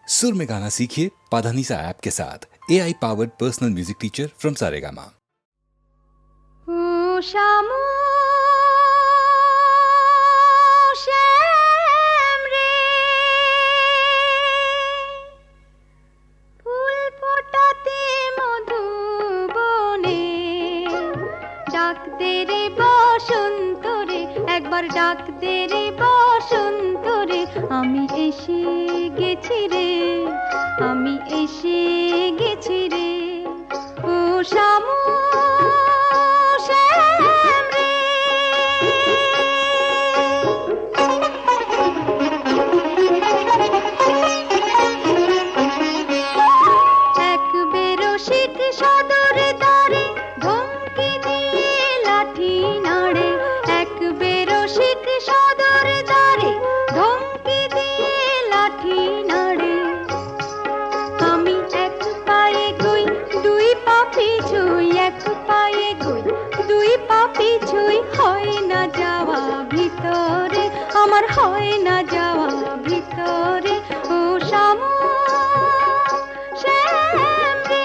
सुर में गाना सीखिए पाधानीसा ऐप के साथ। AI powered personal music teacher from Saregama. একবার ডাক দে রে বসন্ত রে, আমি এসে গেছি রে, আমি এসে গেছি রে। ও শামু শ্যাম রে, এক বেরসিক সদর দ্বারে ধমকি দিয়ে লাঠি নাড়ে, এক বেরসিক সদর দ্বারে ধমকি দিয়ে লাঠি নাড়ে। আমি এক পায়ে গই দুই পা পিছুই, এক পায়ে গই দুই পা পিছুই, হয় না যাওয়া ভিতরে, আমার হয় না যাওয়া ভিতরে। ও শামু শ্যাম রে,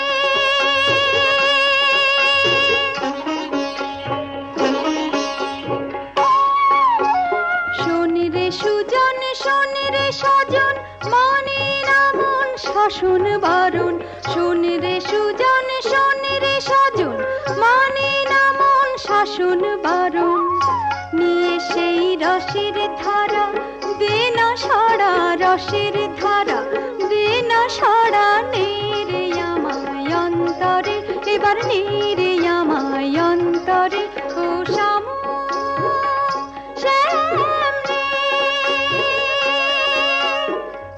শোন রে সুজন, শোন রে সজন, মানে না মন শাসন বারণ। শোন রে সুজন, শোন রে সজন, মানে না মন শাসন বারণ। নিয়ে সেই রসের ধারা দে না সাড়া, রসের ধারা দে না সাড়া, নেরে আমায় অন্তরে, এবার নেরে আমায় অন্তরে। ও শামু শ্যাম রে,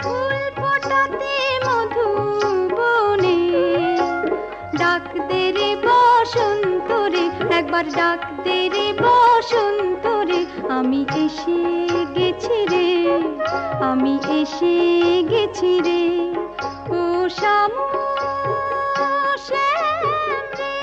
ফুল ফোটাতে মধুবনে, ডাক দে রে বসন্ত রে, একবার ডাক দে রে বসন্ত রে, আমি এসে গেছি রে, আমি এসে গেছি রে। ও শামু শ্যাম রে।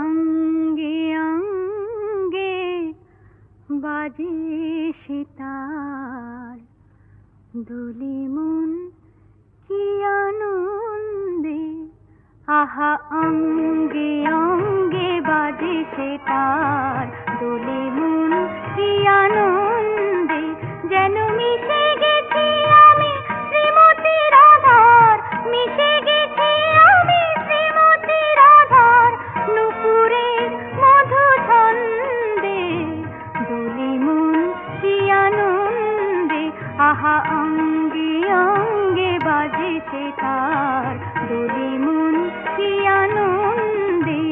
অঙ্গে অঙ্গে বাজে সিতার, দুলি মন কি আনন্দে, আহা অঙ্গে অঙ্গে বাজে সিতার, দুলি মন কি আনন্দে, যেন মিশে গেছি আমি শ্রীমতী রাধার, মিশে গেছি আমি শ্রীমতী রাধার, নুপুরের মধু ছন্দে, দুলি মন কি আনন্দে, আহা অঙ্গে অঙ্গে বাজে সিতার, দুলি মন কি আনন্দে।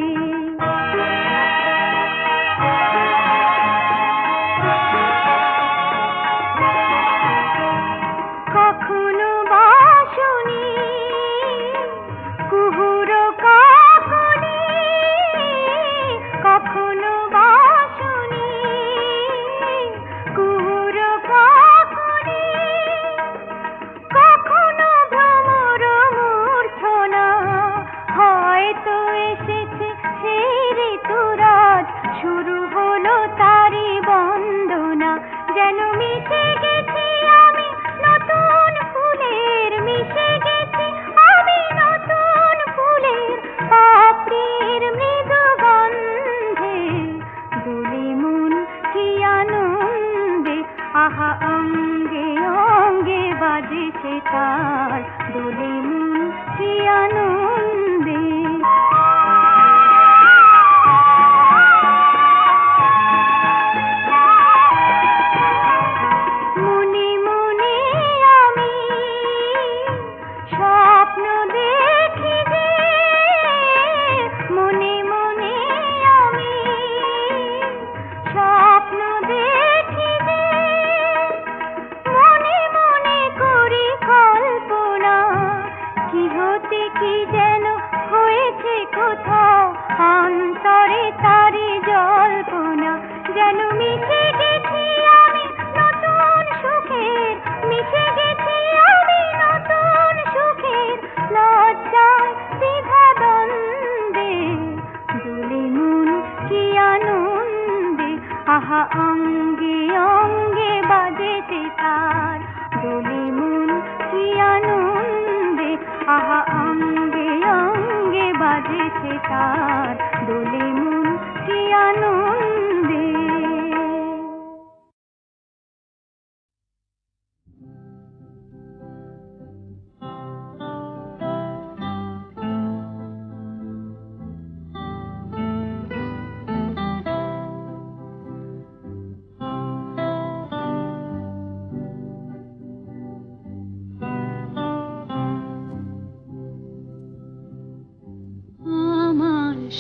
কখনো বাসুনি কুহুরো কাকনি, কখনো বাসুনি কুহুরো কাকনি, কখনো ভ্রমর মূর্ছনা, হয়তো এসেছে সেই ঋতুরাজ, শুরু হলো তারি বন্দনা, যেন মিশে গেছি আমি নতুন ফুলের, মিশে গেছি আমি নতুন ফুলের পাপড়ির মৃদু গন্ধে, দুলি মন কি আনন্দে, আহা অঙ্গে অঙ্গে বাজে সিতার, দুলি মন কি আনন্দে। মনে মনে আমি স্বপ্ন দেখি যে, মনে মনে আমি স্বপ্ন দেখি যে, মনে মনে করি কল্পনা, কি হতে কি যেন হয়েছে কোথাও, অন্তরে তারি জল্পনা, যেন মিশে গেছি আমি নতুন সুখের, মিশে গেছি আমি নতুন সুখের আহা অঙ্গে অঙ্গে বাজে সে তার, দোলে মন কি আনন্দে।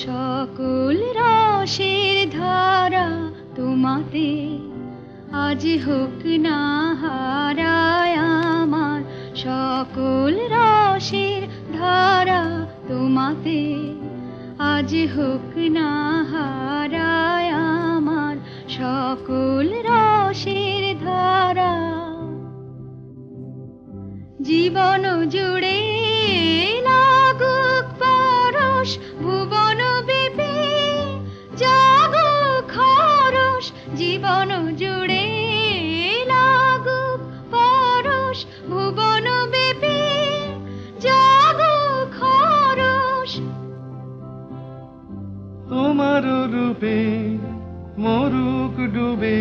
সকল রসের ধারা তোমাতে আজ হোক না হারায় আমার, সকল রসের ধারা তোমাতে আজ হোক না হারায় আমার, সকল রসের ধারা। জীবন জুড়ে লাগুক পরশ, ভুবন ব্যাপী জাগুক হরষ, জীবন জুড়ে লাগুক পরশ, ভুবন ব্যাপী জাগুক হরষ। তোমার রূপে মরুক ডুবে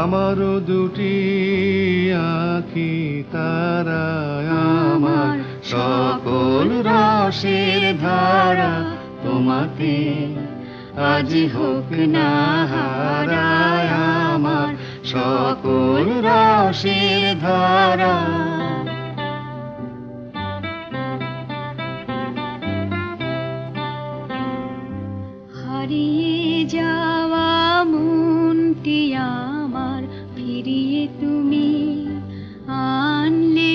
আমারও দুটি আঁখি তারা, আমার সকল রসের ধারা তোমাতে আজ হোক না হারায় আমার, সকল রসের ধারা। হারিয়ে যাওয়া মনটি আমার ফিরিয়ে তুমি আনলে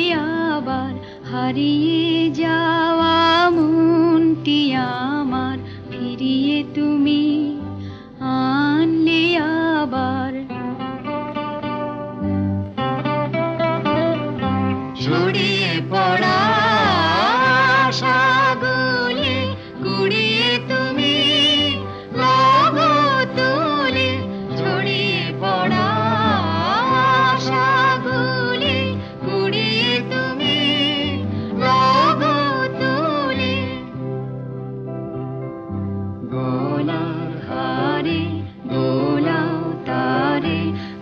আবার, হারিয়ে যাওয়া মনটি আমার ফিরিয়ে তুমি আনলে আবার। ছড়িয়ে পড়া আশাগুলি কুড়িয়ে তুমি লাগো তুলে, ছড়িয়ে পড়া আশাগুলি কুড়িয়ে তুমি লাগো তুলে। গলার হারে দোলাও তারে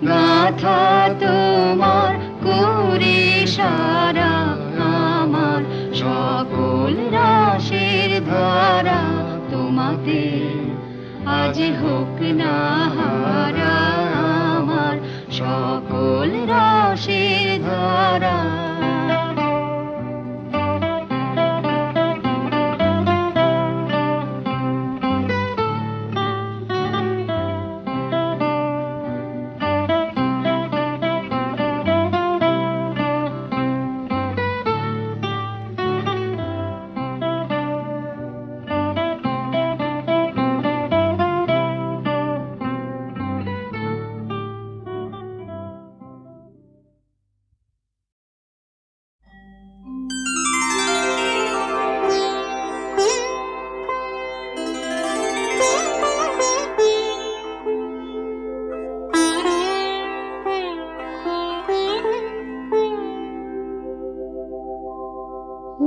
গাথা তোমার করে সারা, আমার সকল রসের ধারা তোমাতে আজ হোক না হারা আমার, সকল রসের ধারা।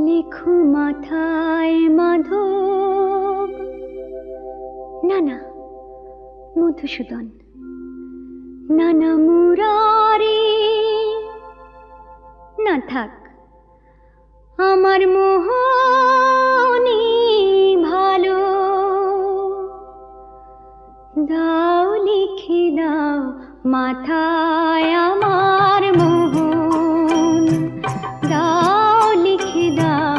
লেখু মাথায় মাধব, না না মধুসূদন, না না মুরারি, না থাক আমার মোহনী ভালো। দাও লিখে দাও মাথায় আমার মোহন, দাও লিখে দাও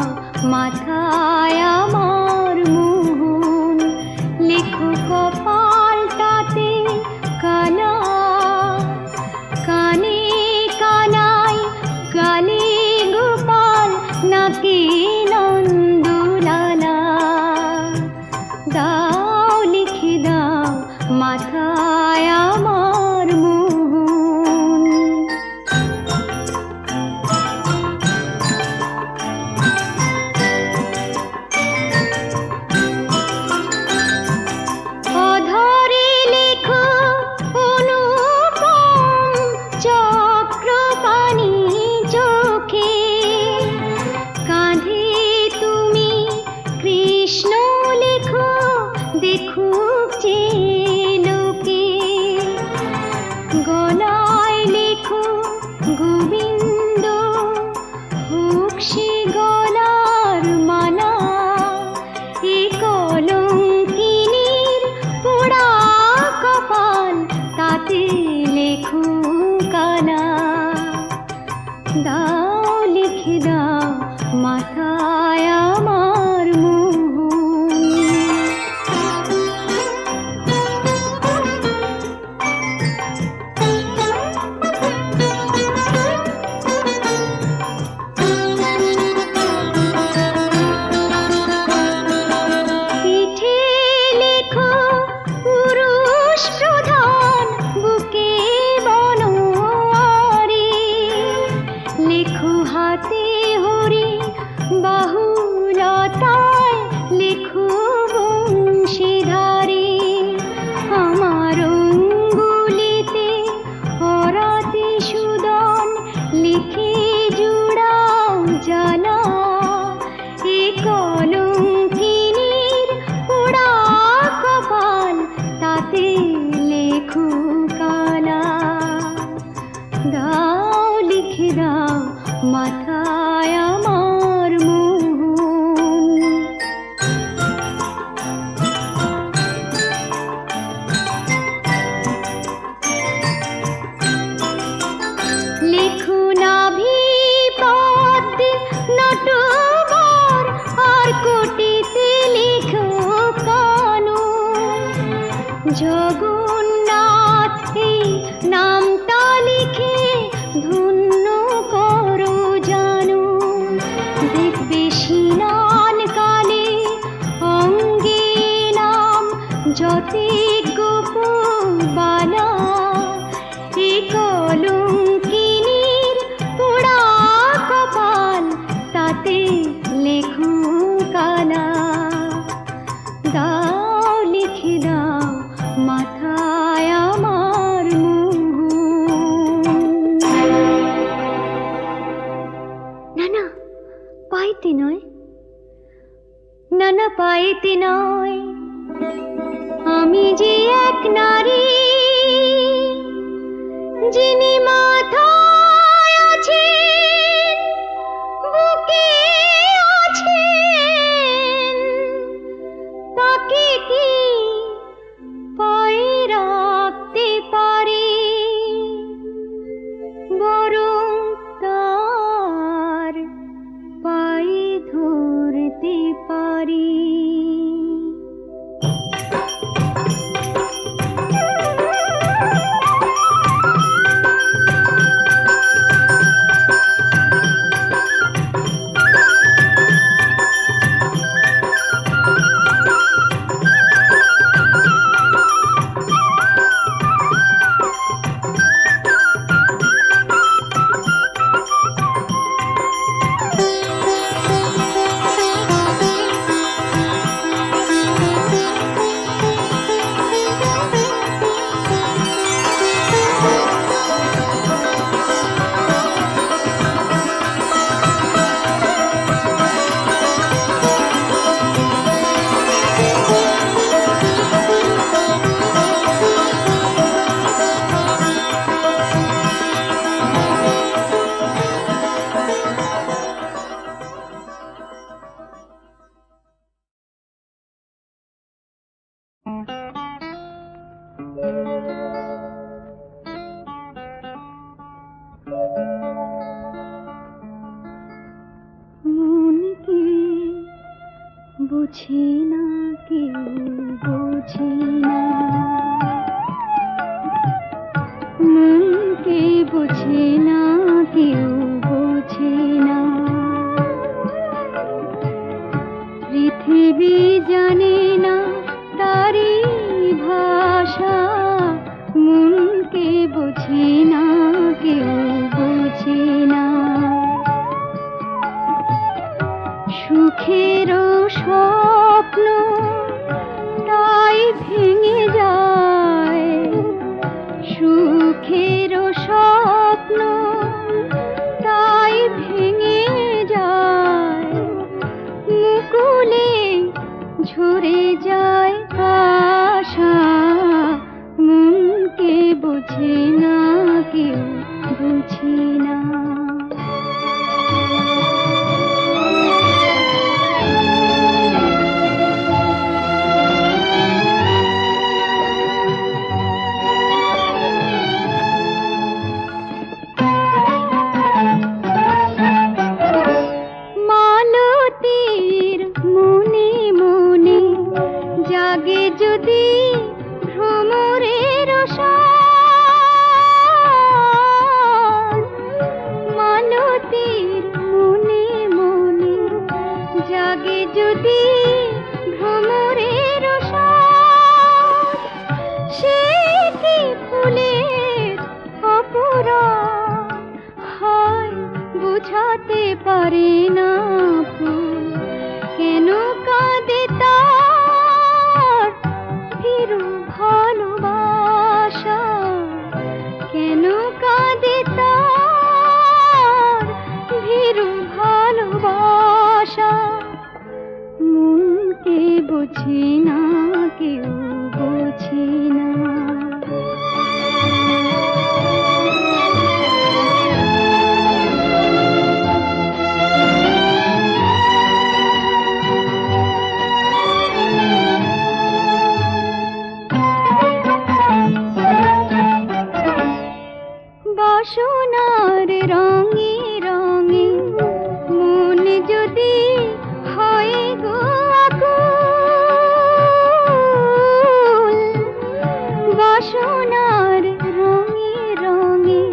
মাথায় আমার মোহন। লেখো কপালটাতে কানা, কানে কানাই গালে গোপাল, নাকি নন্দলালা। দাও লিখে দাও মাথায় আমার মোহন। অধরে লেখো অনুপম চক্রপাণি চোখে, কাঁধে গলার মালা, এ কলঙ্কিনীর পোড়া কপাল, তাতে লেখো কালা। দাও লিখে দাও মাথায় আমার মোহন। পিঠে লেখো পুরুষ প্রধান, বুকে বনোয়ারি, লেখো হাতে হরি বাহুলতায়, লেখো বংশীধারী। আমার অঙ্গুলিতে হরাতে সুদন, লিখে জুড়াও জ্বালা, এ কলঙ্কিনীর পোড়া কপাল, তাতে লেখো কালা। দাও লিখে দাও মাথায় আমার মোহন। লেখো নাভি পদ্মে নটবর, আর কোটিতে লেখো কানু। জগন্নাথ এই নামটা লিখে ধন্য করো জানু। দেখবে স্নান কালে অঙ্গে নাম যতে গোপবালা, এ কলঙ্কিনীর পোড়া কপাল, তাতে লেখো কালা। দাও লিখে দাও মাথায় আমার মোহন। না না, পাইতে নয়, না না পাইতে নয়, আমি যে এক নারী, যিনি মাথায় আছেন, বুকে আছেন, তাকে কি পায়ে রাখতে পারি, বরং তার পায়ে ধরতে পারি। বুঝি না কেউ, বুঝি না মনকে, বুঝি না কেউ, বুঝি না পৃথিবী জানে না তারি ভাষা, মনকে বুঝি না কেউ, বুঝি না সুখেরও স্বপ্ন তাই ভেঙে যায়, সুখেরও স্বপ্ন তাই ভেঙে যায়, মুকুলে ঝরে যায় আশা, মনকে বুঝি না কেউ, বুঝি না। যদি ভ্রমরের সাজ, সে কি ফুলের অপরাধ, হয় বুঝাতে পারে না ফুল কেন কাঁদে তার ভীরু ভালোবাসা, কেন কাঁদে তার ভীরু ভালোবাসা। মনকে বুঝি না কেউ বুঝি না। বাসনার রঙে রঙে মন যদি হয় গো আকুল, বাসনার রঙে রঙে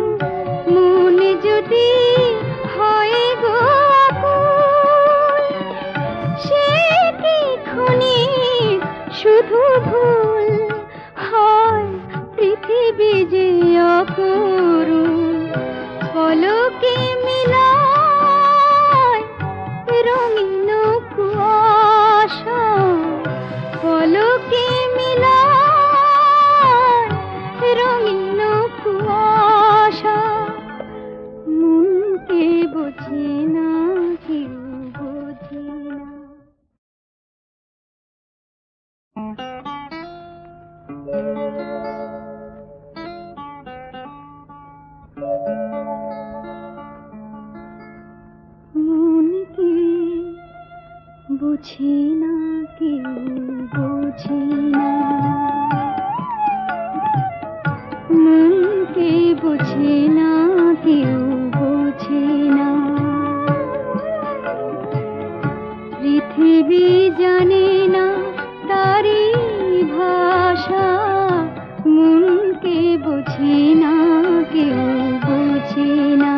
মন যদি হয় গো আকুল, সে কি ক্ষণিক শুধু ভুল, হয় পৃথিবী যে অপরূপ, পলকে মিলায় রঙিন কুয়াশা, পলকে মিলায় রঙিন কুয়াশা। মনকে বুঝি না কেউ বুঝি না। মনকে বুঝি না কেউ বুঝি না, মনকে বুঝি না কেউ বুঝি না। পৃথিবী জানে না তারি ভাষা, মনকে বুঝি না কেউ বুঝি না।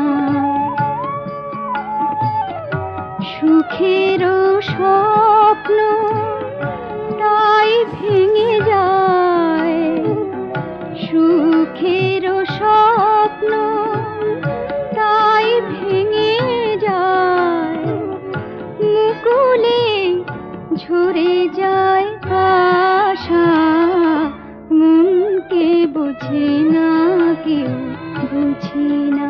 সুখেরও স্বপ্ন তাই ভেঙে যায়, সুখেরও স্বপ্ন তাই ভেঙে যায়, মুকুলে ঝরে যায় আশা। মনকে বুঝি না কেউ বুঝি না।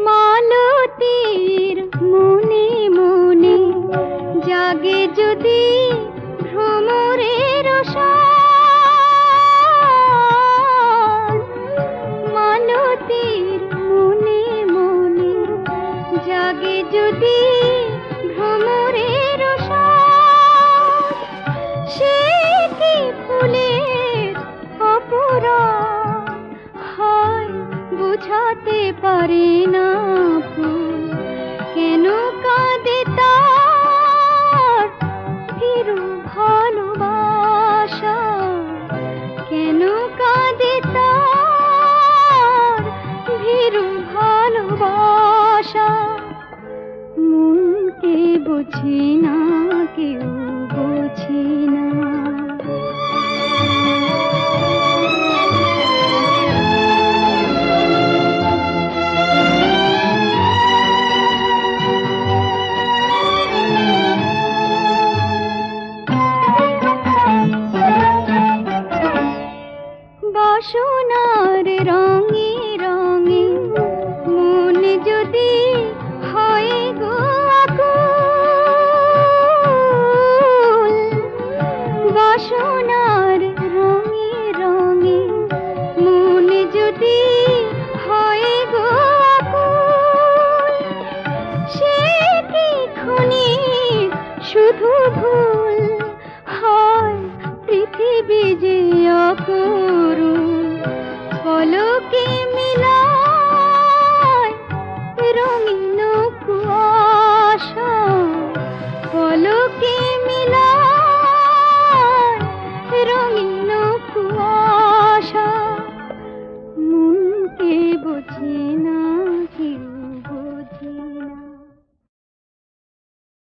মালতীর মনে মনে জাগে যদি ভ্রমরের সাজ, মালতীর মনে মনে জাগে যদি ভ্রমরের সাজ, সে কি ফুলের অপরাধ, হয় বুঝাতে পারে না ফুল কেন কাঁদে তার ভীরু ভালোবাসা, কেন কাঁদে তার ভীরু ভালোবাসা। মনকে বুঝি না কেউ বুঝি না।